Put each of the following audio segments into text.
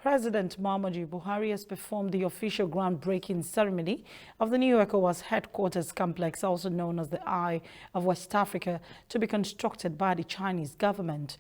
President Muhammadu Buhari has performed the official groundbreaking ceremony of the new ECOWAS headquarters complex, also known as the Eye of West Africa, to be constructed by the Chinese government.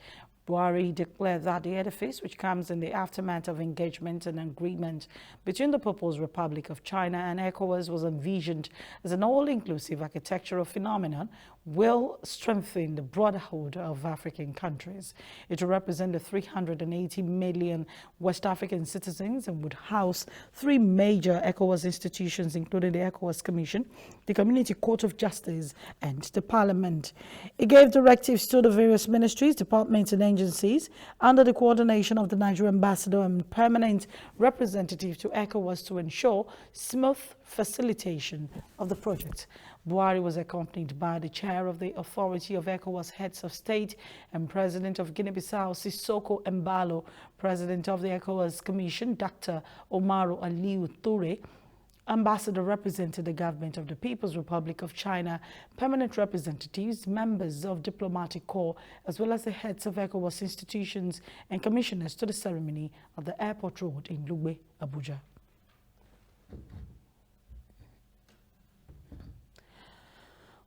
Buhari declared that the edifice, which comes in the aftermath of engagement and agreement between the People's Republic of China and ECOWAS, was envisioned as an all-inclusive architectural phenomenon, will strengthen the brotherhood of African countries. It will represent the 380 million West African citizens and would house three major ECOWAS institutions, including the ECOWAS Commission, the Community Court of Justice, and the Parliament. It gave directives to the various ministries, departments, and agencies under the coordination of the Nigerian ambassador and permanent representative to ECOWAS to ensure smooth facilitation of the project. Buhari was accompanied by the chair of the Authority of ECOWAS Heads of State and President of Guinea-Bissau, Sissoko Embalo, President of the ECOWAS Commission, Dr. Omaru Aliu Toure. Ambassador represented the government of the People's Republic of China, permanent representatives, members of diplomatic corps, as well as the heads of ECOWAS institutions and commissioners to the ceremony at the Airport Road in Lugbe, Abuja.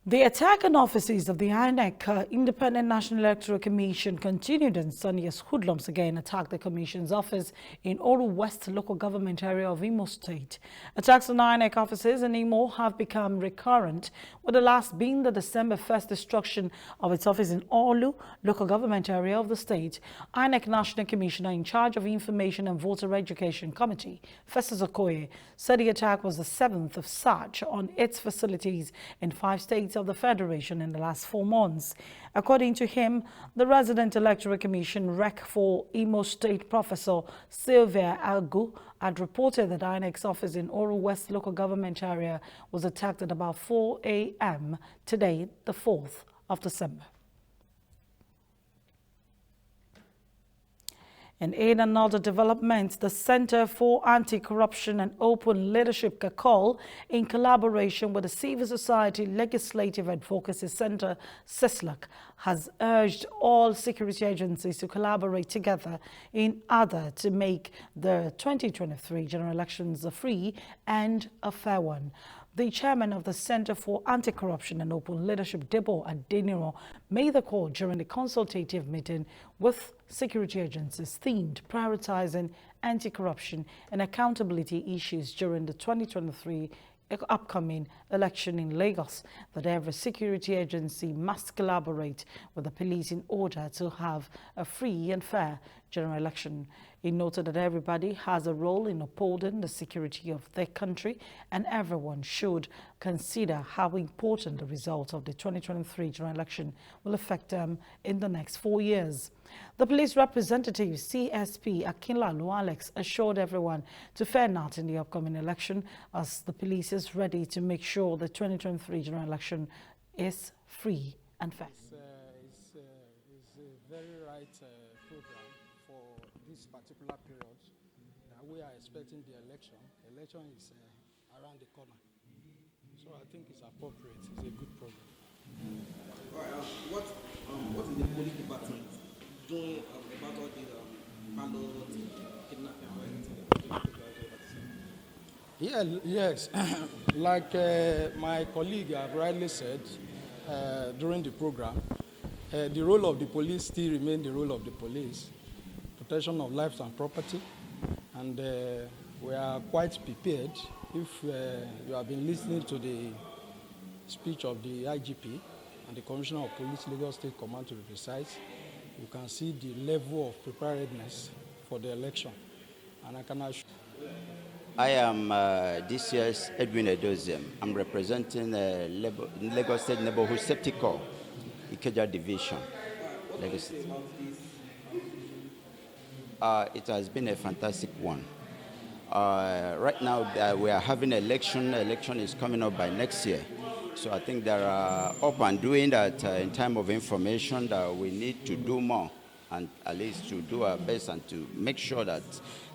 The attack on offices of the INEC, Independent National Electoral Commission, continued on Sunday as hoodlums again attacked the Commission's office in Oru West local government area of Imo State. Attacks on INEC offices in Imo have become recurrent, with the last being the December 1st destruction of its office in Olu local government area of the state. INEC National Commissioner in charge of Information and Voter Education Committee, Festus Okoye, said the attack was the 7th of such on its facilities in 5 states of the Federation in the last 4 months. According to him, the Resident Electoral Commission REC for Imo State Professor Sylvia Agu had reported that INEC's office in Oru West local government area was attacked at about 4 a.m. today, the 4th of December. And in another development, the Center for Anti-Corruption and Open Leadership, CACOL, in collaboration with the Civil Society Legislative Advocacy Center, CISLAC, has urged all security agencies to collaborate together in order to make the 2023 general elections a free and a fair one. The chairman of the Center for Anti-Corruption and Open Leadership, Debo Adeniro, made the call during the consultative meeting with security agencies themed prioritizing anti-corruption and accountability issues during the 2023 upcoming election in Lagos, that every security agency must collaborate with the police in order to have a free and fair general election. He noted that everybody has a role in upholding the security of their country, and everyone should consider how important the result of the 2023 general election will affect them in the next 4 years. The police representative, CSP Akinlalu Alex, assured everyone to fear not in the upcoming election, as the police is ready to make sure the 2023 general election is free and fair. It's a very right program for this particular period that we are expecting the election. The election is around the corner. So I think it's appropriate. It's a good program. All right, what is the police department doing about all the ballot, kidnapping, or anything? Yeah, yes. Like my colleague have rightly said during the program, the role of the police still remains the role of the police, protection of lives and property, and we are quite prepared. If you have been listening to the speech of the IGP and the Commissioner of Police, Lagos State Command to be precise, you can see the level of preparedness for the election. And I can assure I am this year's Edwin Edoziem. I'm representing Lagos State Neighborhood Safety Corps, Ikeja Division. Lagos State. It has been a fantastic one. Right now, we are having election. Election is coming up by next year. So I think there are up and doing that in time of information that we need to do more, and at least to do our best and to make sure that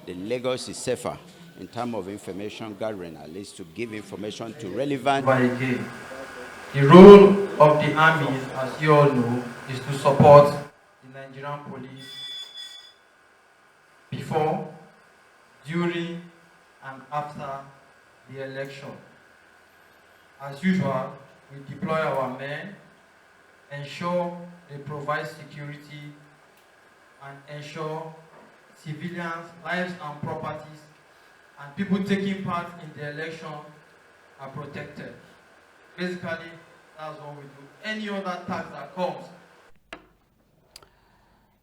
the Lagos is safer in terms of information gathering, at least to give information to relevant. The role of the army, as you all know, is to support the Nigerian police before, during and after the election. As usual, we deploy our men, ensure they provide security, and ensure civilians' lives and properties and people taking part in the election are protected. Basically, that's what we do. Any other tax that comes.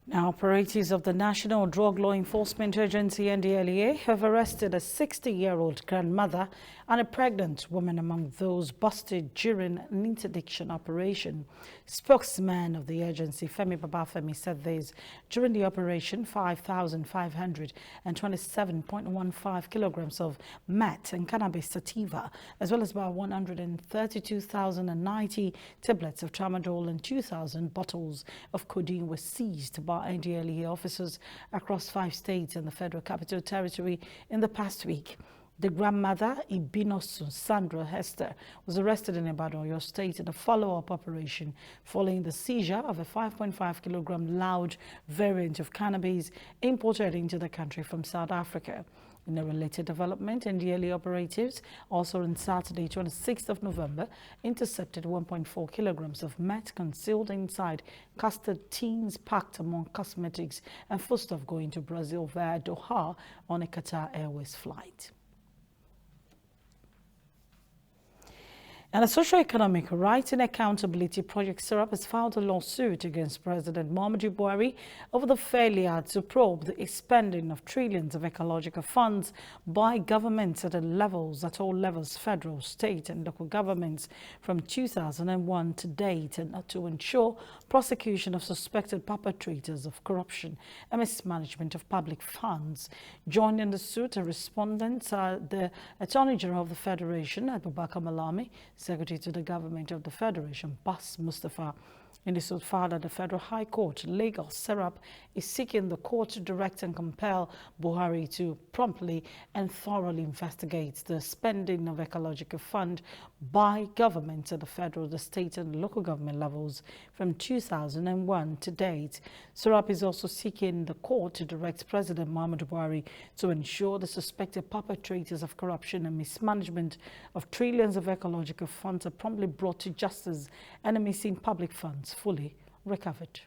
Now, operatives of the National Drug Law Enforcement Agency (NDLEA) have arrested a 60-year-old grandmother and a pregnant woman among those busted during an interdiction operation. Spokesman of the agency, Femi Babafemi, said this during the operation. 5,527.15 kilograms of meth and cannabis sativa, as well as about 132,090 tablets of tramadol and 2,000 bottles of codeine were seized by NDLEA officers across 5 states and the Federal Capital Territory in the past week. The grandmother, Ibinosun Sandra Hester, was arrested in Ibadan, Oyo State, in a follow-up operation following the seizure of a 5.5 kilogram loud variant of cannabis imported into the country from South Africa. In a related development, NDLEA operatives also on Saturday, 26th of November, intercepted 1.4 kilograms of meth concealed inside custard tins packed among cosmetics and foodstuff going to Brazil via Doha on a Qatar Airways flight. And the Socio-Economic Rights and Accountability Project SERAP has filed a lawsuit against President Muhammadu Buhari over the failure to probe the spending of trillions of ecological funds by governments at all levels, federal, state and local governments from 2001 to date, and to ensure prosecution of suspected perpetrators of corruption and mismanagement of public funds. Joining the suit are respondents the Attorney General of the Federation, Abubakar Malami, Secretary to the Government of the Federation, Bas Mustafa. In the suit filed at the Federal High Court, Lagos, SERAP is seeking the court to direct and compel Buhari to promptly and thoroughly investigate the spending of ecological fund by governments at the federal, the state and local government levels from 2001 to date. SERAP is also seeking the court to direct President Muhammadu Buhari to ensure the suspected perpetrators of corruption and mismanagement of trillions of ecological funds are promptly brought to justice and the missing public funds fully recovered.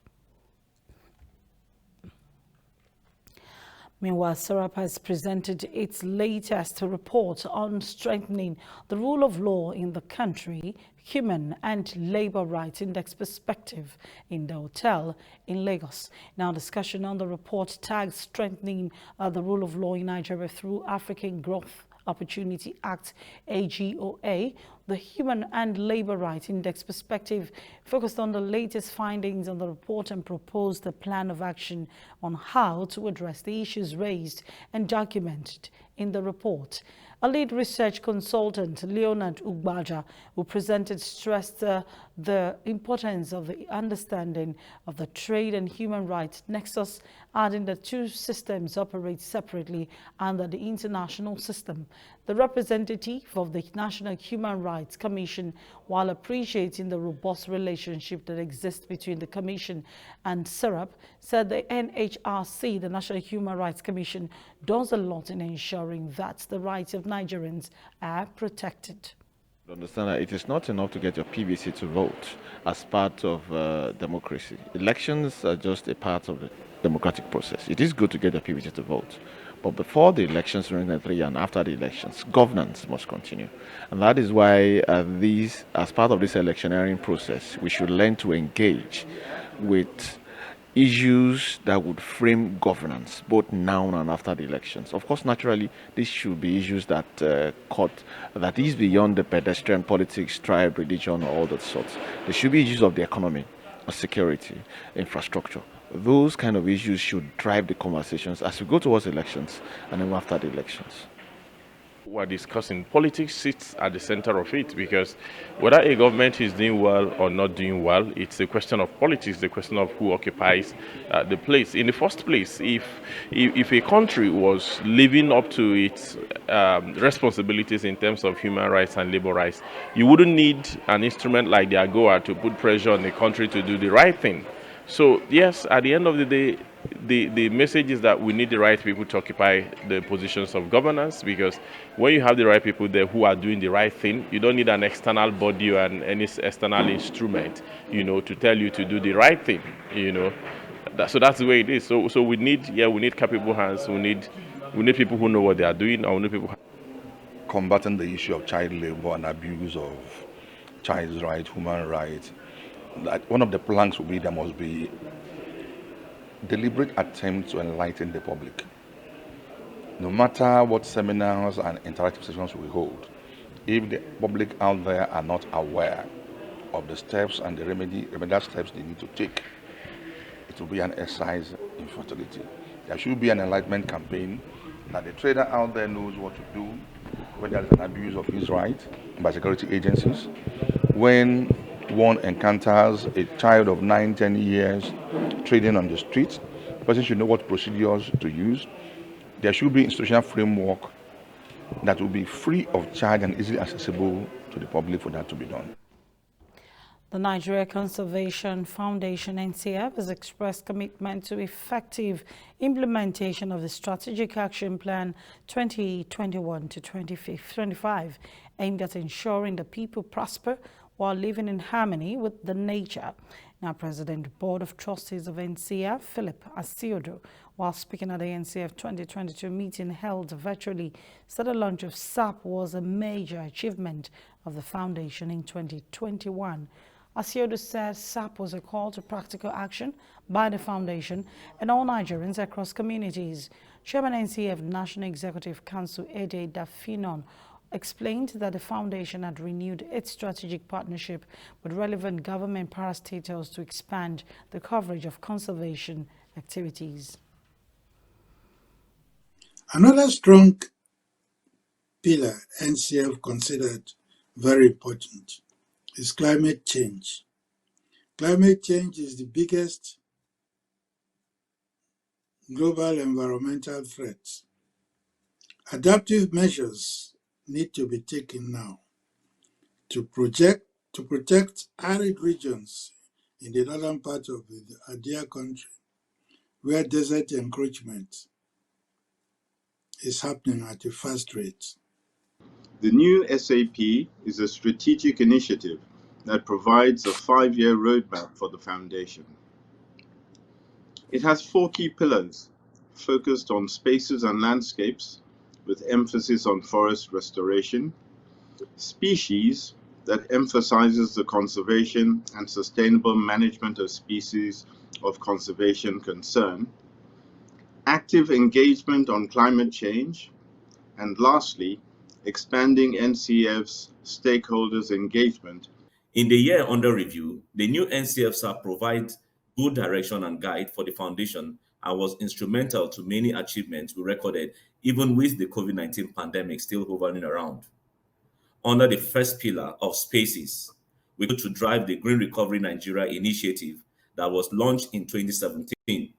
Meanwhile, SERAP has presented its latest report on strengthening the rule of law in the country, Human and Labour Rights Index perspective in the hotel in Lagos. Now, discussion on the report tags strengthening the rule of law in Nigeria through African Growth Opportunity Act, AGOA. The Human and Labour Rights Index perspective focused on the latest findings on the report and proposed a plan of action on how to address the issues raised and documented in the report. A lead research consultant, Leonard Ugbaja, who presented, stressed the importance of the understanding of the trade and human rights nexus, adding that two systems operate separately under the international system. The representative of the National Human Rights Commission, while appreciating the robust relationship that exists between the Commission and SERAP, said the NHRC, the National Human Rights Commission, does a lot in ensuring that the rights of Nigerians are protected. Understand that it is not enough to get your PVC to vote as part of democracy. Elections are just a part of the democratic process. It is good to get your PVC to vote. But before the elections, during the 3 and after the elections, governance must continue. And that is why as part of this electioneering process, we should learn to engage with issues that would frame governance, both now and after the elections. Of course, naturally, these should be issues that that is beyond the pedestrian politics, tribe, religion, or all that sorts. There should be issues of the economy, of security, infrastructure. Those kind of issues should drive the conversations as we go towards elections and then after the elections. We're discussing politics sits at the center of it, because whether a government is doing well or not doing well, it's a question of politics, the question of who occupies the place. In the first place, if a country was living up to its responsibilities in terms of human rights and labor rights, you wouldn't need an instrument like the AGOA to put pressure on the country to do the right thing. So yes, at the end of the day, the message is that we need the right people to occupy the positions of governance, because when you have the right people there who are doing the right thing, you don't need an external body or any external instrument, to tell you to do the right thing, So that's the way it is. So we need capable hands. We need people who know what they are doing, and we need people. Combating the issue of child labor and abuse of child's rights, human rights. That one of the planks will be there must be deliberate attempts to enlighten the public. No matter what seminars and interactive sessions we hold, if the public out there are not aware of the steps and the remedial steps they need to take, it will be an exercise in futility. There should be an enlightenment campaign that the trader out there knows what to do when there is an abuse of his right by security agencies. When one encounters a child of 9, 10 years trading on the street, the person should know what procedures to use. There should be institutional framework that will be free of charge and easily accessible to the public for that to be done. The Nigeria Conservation Foundation, NCF, has expressed commitment to effective implementation of the Strategic Action Plan 2021 to 2025, aimed at ensuring that people prosper while living in harmony with the nature. Now, President Board of Trustees of NCF, Philip Asiodo, while speaking at the NCF 2022 meeting held virtually, said the launch of SAP was a major achievement of the foundation in 2021. Asiodo said SAP was a call to practical action by the foundation and all Nigerians across communities. Chairman NCF National Executive Council Ede Dafinon explained that the foundation had renewed its strategic partnership with relevant government parastatals to expand the coverage of conservation activities. Another strong pillar NCF considered very important is climate change. Climate change is the biggest global environmental threat. Adaptive measures need to be taken now to protect arid regions in the northern part of the dear country, where desert encroachment is happening at a fast rate. The new SAP is a strategic initiative that provides a 5-year roadmap for the foundation. It has 4 key pillars focused on spaces and landscapes, with emphasis on forest restoration, species that emphasizes the conservation and sustainable management of species of conservation concern, active engagement on climate change, and lastly, expanding NCF's stakeholders' engagement. In the year under review, the new NCF SAP provides good direction and guide for the foundation and was instrumental to many achievements we recorded, even with the COVID-19 pandemic still hovering around. Under the first pillar of spaces, we go to drive the Green Recovery Nigeria initiative that was launched in 2017.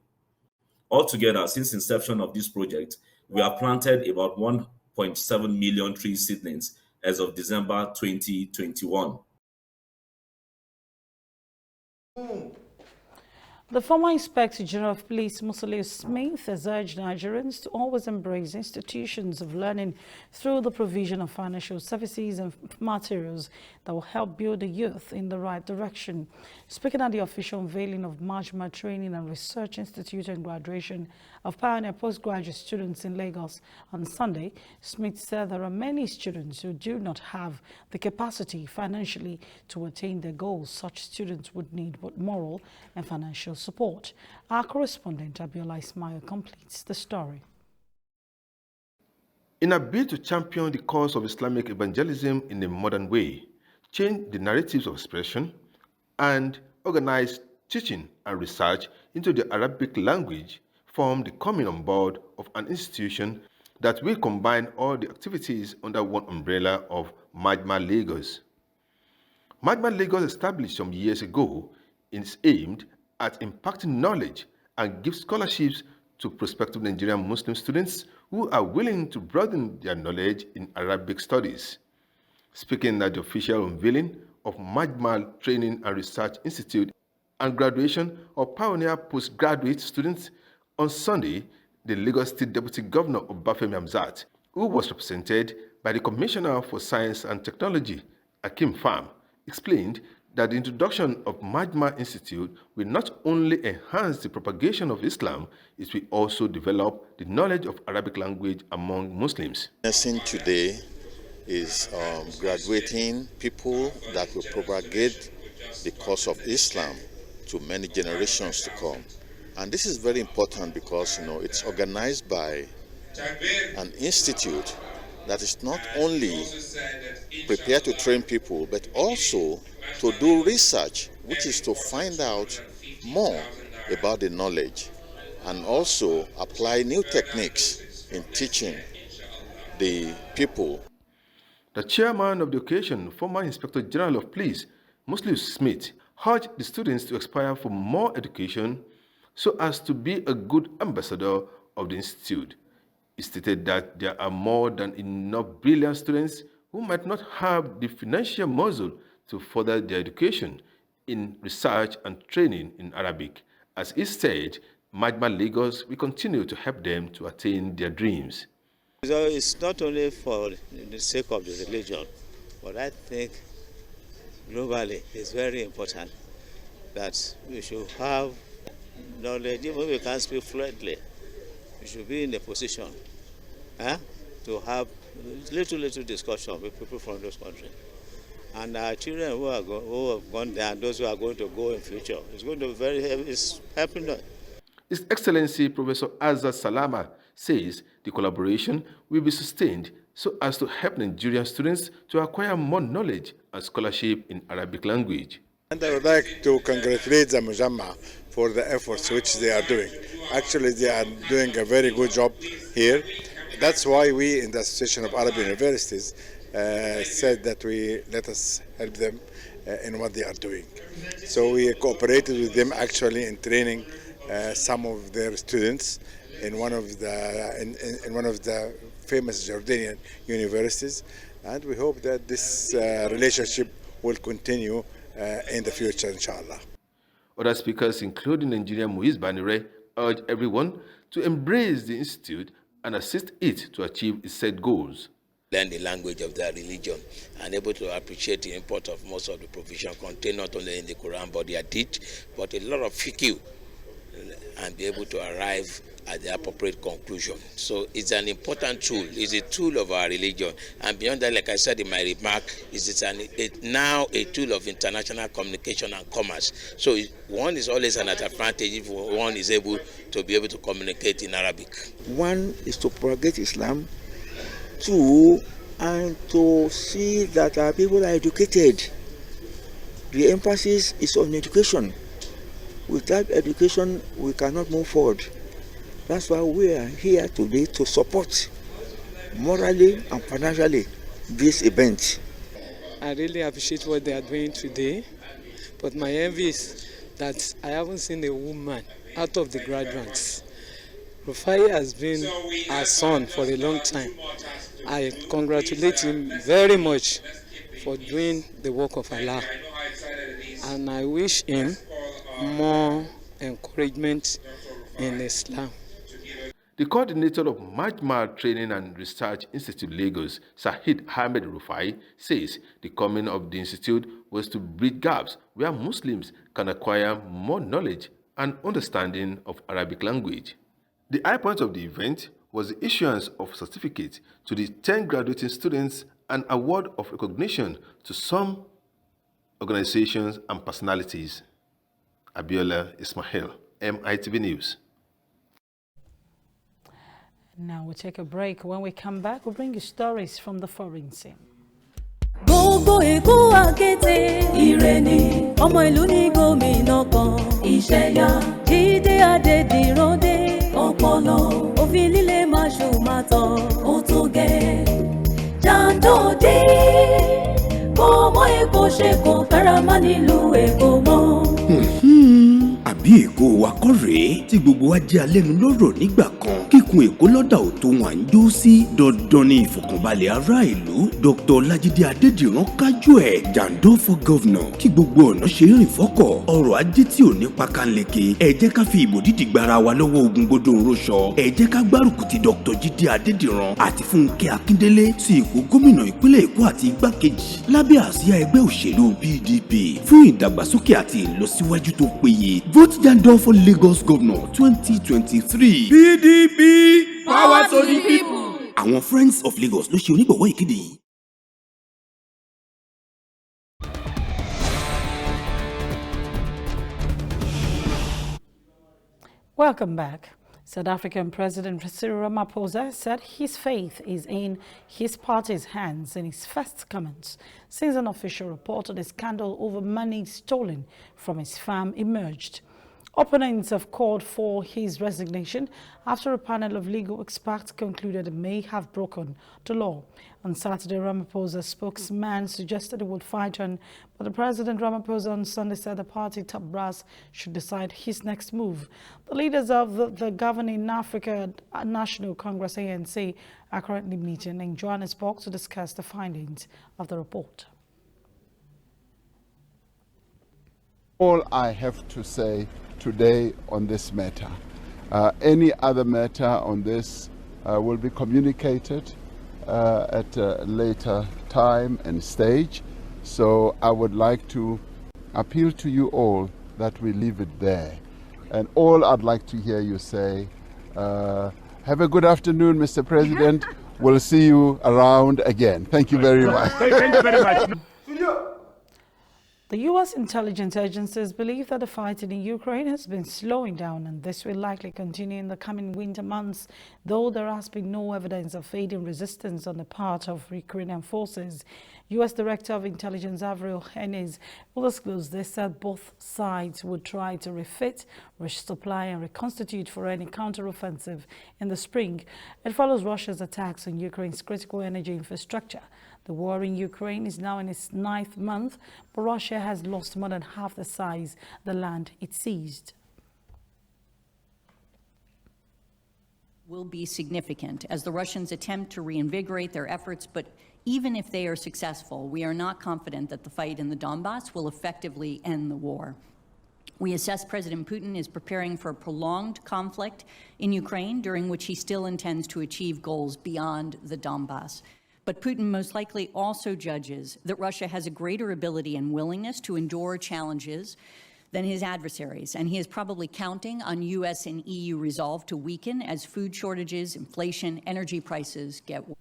Altogether, since inception of this project, we have planted about 1.7 million tree seedlings as of December 2021. The former Inspector General of Police, Musiliu Smith, has urged Nigerians to always embrace institutions of learning through the provision of financial services and materials that will help build the youth in the right direction. Speaking at the official unveiling of Majma Training and Research Institute and graduation of pioneer postgraduate students in Lagos on Sunday, Smith said there are many students who do not have the capacity financially to attain their goals. Such students would need both moral and financial support. Our correspondent Abiola Ismail completes the story. In a bid to champion the cause of Islamic evangelism in a modern way, change the narratives of expression, and organize teaching and research into the Arabic language, form the coming on board of an institution that will combine all the activities under one umbrella of Majma Lagos. Majma Lagos, established some years ago, is aimed at impacting knowledge and give scholarships to prospective Nigerian Muslim students who are willing to broaden their knowledge in Arabic studies. Speaking at the official unveiling of Majma Training and Research Institute and graduation of pioneer postgraduate students, On Sunday, the Lagos State Deputy Governor Obafemi Hamzat, who was represented by the Commissioner for Science and Technology, Akim Pham, explained that the introduction of Majma Institute will not only enhance the propagation of Islam, it will also develop the knowledge of Arabic language among Muslims. Nursing today is graduating people that will propagate the cause of Islam to many generations to come. And this is very important because, it's organized by an institute that is not only prepared to train people, but also to do research, which is to find out more about the knowledge and also apply new techniques in teaching the people. The chairman of the occasion, former Inspector General of Police, Muslim Smith, urged the students to aspire for more education so as to be a good ambassador of the institute. He stated that there are more than enough brilliant students who might not have the financial muscle to further their education in research and training in Arabic. As he said, Majma Lagos will continue to help them to attain their dreams. So it's not only for the sake of the religion, but I think globally it's very important that we should have knowledge. Even if we can't speak fluently, we should be in a position to have little discussion with people from those countries. And our children who have gone there and those who are going to go in future, it's going to be it's helping them. His Excellency Professor Azad Salama says the collaboration will be sustained so as to help Nigerian students to acquire more knowledge and scholarship in Arabic language. And I would like to congratulate the Mujamma for the efforts which they are doing. Actually, they are doing a very good job here. That's why we in the Association of Arab Universities said that let us help them in what they are doing. So we cooperated with them actually in training some of their students in one of the famous Jordanian universities, and we hope that this relationship will continue in the future, inshallah. Other speakers, including Nigeria Muiz Banire, urge everyone to embrace the institute and assist it to achieve its set goals. Learn the language of their religion and able to appreciate the import of most of the provision contained not only in the Quran but the Hadith, but a lot of fiqh, and be able to arrive at the appropriate conclusion. So it's an important tool. It's a tool of our religion. And beyond that, like I said in my remark, it's now a tool of international communication and commerce. So one is always an advantage if one is able to communicate in Arabic. One is to propagate Islam. Two, and to see that our people are educated. The emphasis is on education. Without education, we cannot move forward. That's why we are here today to support morally and financially this event. I really appreciate what they are doing today, but my envy is that I haven't seen a woman out of the graduates. Rufai has been our son for a long time. I congratulate him very much for doing the work of Allah, and I wish him more encouragement in Islam. The coordinator of Majma Training and Research Institute Lagos, Sahid Ahmed Rufai, says the coming of the institute was to bridge gaps where Muslims can acquire more knowledge and understanding of Arabic language. The high point of the event was the issuance of certificates to the 10 graduating students and award of recognition to some organizations and personalities. Abiola Ismail, MITV News. Now we'll take a break. When we come back, we'll bring you stories from the foreign scene. Gbogbo Èkó àkété ire ni ọmọ ìlú ní gómìnà kan ìṣẹ̀yà Jídé Adédìródé ọpọlọ òfin líle máṣùmátọ̀ ó tó gẹ́ jàǹdódé ọmọ Èkó ṣe kò kárámá nílùú Èkó mọ́. Àbí Èkó wa kọ́ rèé tí gbogbo wa jẹ́ alẹ́nu lọ́rọ̀ nígbà kan kíkú kun Èkó lọ́dà ò tó wọn à ń jó sí dandan ní ìfọ̀kànbalẹ̀ ará ìlú. Dr. Ọlájídé Adédìran kájú ẹ̀ jàǹdó for governor kí gbogbo ọ̀nà ṣe rìn fọ́kọ̀ ọrọ̀ ajé tí ò ní pákánleke. Ẹ jẹ́ ká fi ìbò dídì gbara wa lọ́wọ́ ogun gbódò ńrọ́ṣọ. Ẹ jẹ́ ká gbárùkù ti Dr. Jídé Adédìran àti Fúnkẹ́ Akíndélé sí ipò gómìnà ìpínlẹ̀ Èkó àti igbákejì lábẹ́ àsíá ẹgbẹ́ òṣèlú PDP fún ìdàgbàsókè àti ìlọsíwájú tó péye. Vote Jandor for Lagos Governor 2023. PDP Power to the people. Àwọn Friends of Lagos ló ṣe onígbọ̀wọ́ ìkéde yìí. Welcome back. South African President Cyril Ramaphosa said his faith is in his party's hands in his first comments since an official report on a scandal over money stolen from his farm emerged. Opponents have called for his resignation after a panel of legal experts concluded it may have broken the law. On Saturday, Ramaphosa's spokesman suggested he would fight on, but the President Ramaphosa on Sunday said the party top brass should decide his next move. The leaders of the governing Africa National Congress ANC are currently meeting in Johannesburg to discuss the findings of the report. All I have to say today on this matter. Any other matter on this will be communicated at a later time and stage. So I would like to appeal to you all that we leave it there. And all I'd like to hear you say, have a good afternoon, Mr. President. We'll see you around again. Thank you very much. Thank you very much. The U.S. intelligence agencies believe that the fighting in Ukraine has been slowing down, and this will likely continue in the coming winter months, though there has been no evidence of fading resistance on the part of Ukrainian forces. U.S. Director of Intelligence Avril Haines will disclose this, said both sides would try to refit, resupply and reconstitute for any counteroffensive in the spring. It follows Russia's attacks on Ukraine's critical energy infrastructure. The war in Ukraine is now in its 9th month, but Russia has lost more than half the size the land it seized. Will be significant as the Russians attempt to reinvigorate their efforts, but even if they are successful, we are not confident that the fight in the Donbass will effectively end the war. We assess President Putin is preparing for a prolonged conflict in Ukraine, during which he still intends to achieve goals beyond the Donbass. But Putin most likely also judges that Russia has a greater ability and willingness to endure challenges than his adversaries, and he is probably counting on U.S. and EU resolve to weaken as food shortages, inflation, energy prices get worse.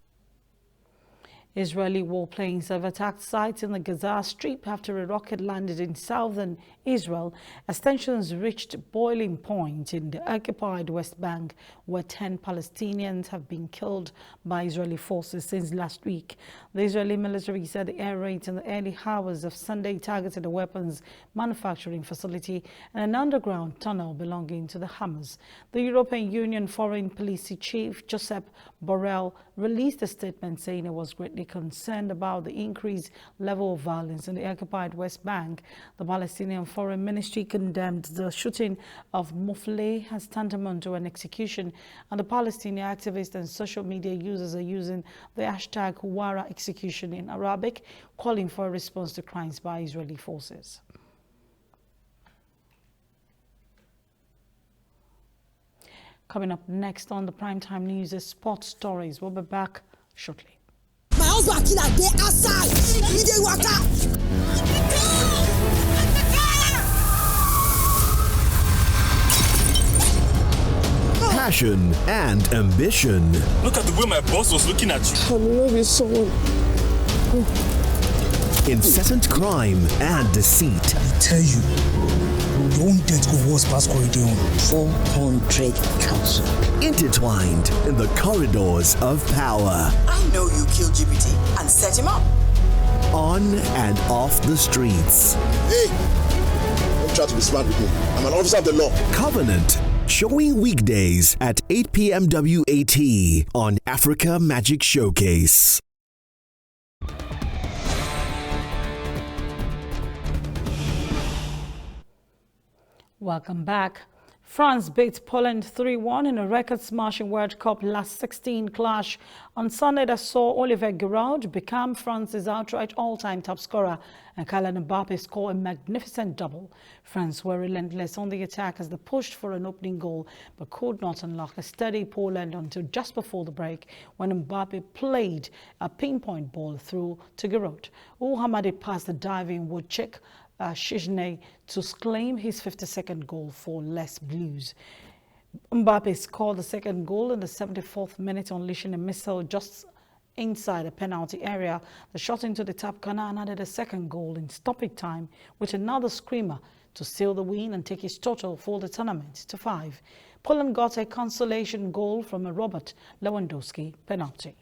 Israeli warplanes have attacked sites in the Gaza Strip after a rocket landed in southern Israel as tensions reached boiling point in the occupied West Bank, where 10 Palestinians have been killed by Israeli forces since last week. The Israeli military said the air raids in the early hours of Sunday targeted a weapons manufacturing facility and an underground tunnel belonging to the Hamas. The European Union Foreign Policy Chief Josep Borrell released a statement saying it was greatly concerned about the increased level of violence in the occupied West Bank. The Palestinian Foreign Ministry condemned the shooting of Mufleh as tantamount to an execution, and the Palestinian activists and social media users are using the hashtag Huwara execution in Arabic, calling for a response to crimes by Israeli forces. Coming up next on the Primetime News is sports stories. We'll be back shortly. My husband killer dey outside. He dey waka. Passion and ambition. Look at the way my boss was looking at you. I'm maybe someone. Incessant crime and deceit. I tell you, don't get go what's past corridor. 400,000. Intertwined in the corridors of power. I know you killed GPT and set him up. On and off the streets. Hey, don't try to be smart with me. I'm an officer of the law. Covenant. Showing weekdays at 8 p.m. WAT on Africa Magic Showcase. Welcome back. France beat Poland 3-1 in a record-smashing World Cup last 16 clash on Sunday that saw Olivier Giroud become France's outright all-time top scorer and Kylian Mbappe score a magnificent double. France were relentless on the attack as they pushed for an opening goal but could not unlock a steady Poland until just before the break when Mbappe played a pinpoint ball through to Giroud, who hammered past the diving Wojciech Szczesny to claim his 52nd goal for Les Blues. Mbappe scored the second goal in the 74th minute, unleashing a missile just inside the penalty area. The shot into the top corner and added a second goal in stoppage time with another screamer to seal the win and take his total for the tournament to 5. Poland got a consolation goal from a Robert Lewandowski penalty.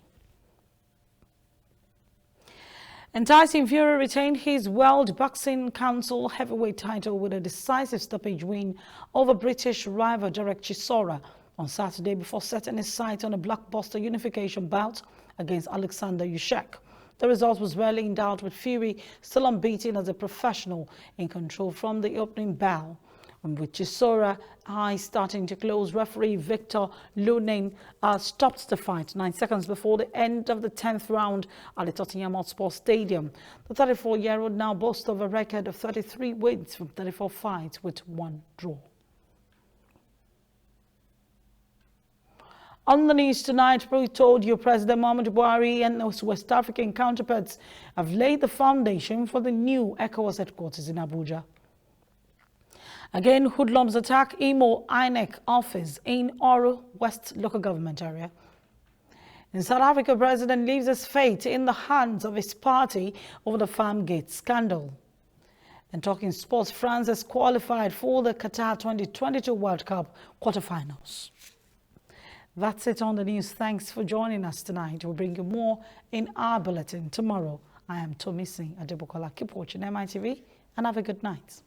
And Tyson Fury retained his World Boxing Council heavyweight title with a decisive stoppage win over British rival Derek Chisora on Saturday before setting his sights on a blockbuster unification bout against Alexander Usyk. The result was rarely in doubt, with Fury still unbeaten as a professional in control from the opening bell. And with Chisora eyes starting to close, referee Victor Lunin stopped the fight 9 seconds before the end of the 10th round at the Tottenham Hotspur Stadium. The 34-year-old now boasts of a record of 33 wins from 34 fights with 1 draw. On the news tonight, we told you President Muhammadu Buhari and those West African counterparts have laid the foundation for the new ECOWAS headquarters in Abuja. Again, hoodlums attack Imo INEC office in Oru West local government area. In South Africa, President leaves his fate in the hands of his party over the Farmgate scandal. And talking sports, France has qualified for the Qatar 2022 World Cup quarterfinals. That's it on the news. Thanks for joining us tonight. We'll bring you more in our bulletin tomorrow. I am Tomisi Adebukola. Keep watching MITV and have a good night.